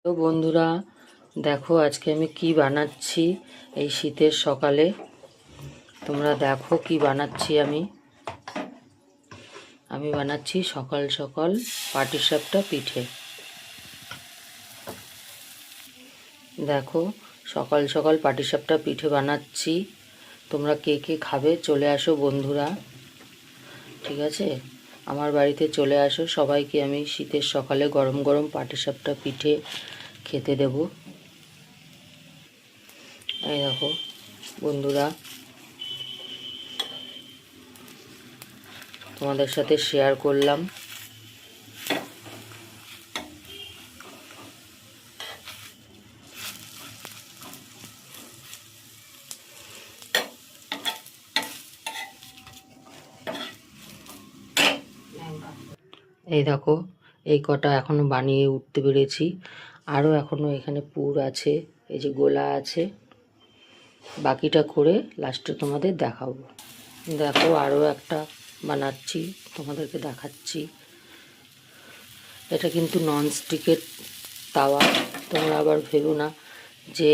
তো বন্ধুরা, দেখো আজকে আমি কি বানাচ্ছি এই শীতের সকালে। তোমরা দেখো কি বানাচ্ছি আমি বানাচ্ছি সকাল সকাল পাটিসাপটা পিঠে। দেখো, সকাল সকাল পাটিসাপটা পিঠে বানাচ্ছি। তোমরা কে কে খাবে চলে আসো বন্ধুরা, ঠিক আছে? আমার বাড়িতে চলে আসো, সবাইকে আমি শীতের সকালে গরম গরম পাটিসাপটা পিঠে খেতে দেব। এই দেখো বন্ধুরা, তোমাদের সাথে শেয়ার করলাম। এই দেখো, এই কটা এখনো বানিয়ে উঠতে পেরেছি, আরও এখনো এখানে পুর আছে, এই যে গোলা আছে। বাকিটা করে লাস্টে তোমাদের দেখাবো। দেখো, আরও একটা বানাচ্ছি, তোমাদেরকে দেখাচ্ছি। এটা কিন্তু ননস্টিকের তাওয়া, তোমরা আবার ভেবো না যে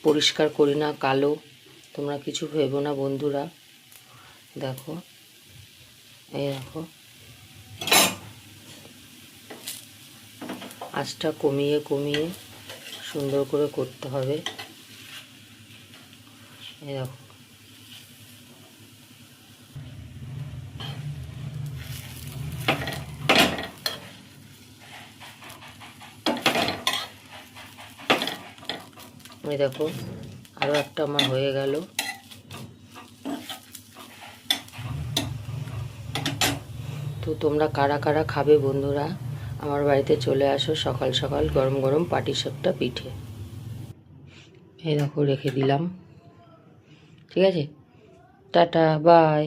পরিষ্কার করি না, কালো, তোমরা কিছু ভেবো না বন্ধুরা। দেখো, এই দেখো, আঁচটা কমিয়ে কমিয়ে সুন্দর করে করতে হবে। এই দেখো, এই দেখো, আরও একটা আমার হয়ে গেল। তো তোমরা কারা কারা খাবে বন্ধুরা, আমার বাড়িতে চলে আসো সকাল সকাল গরম গরম পাটিসাপটা পিঠে। এই দেখো রেখে দিলাম, ঠিক আছে? Tata, by.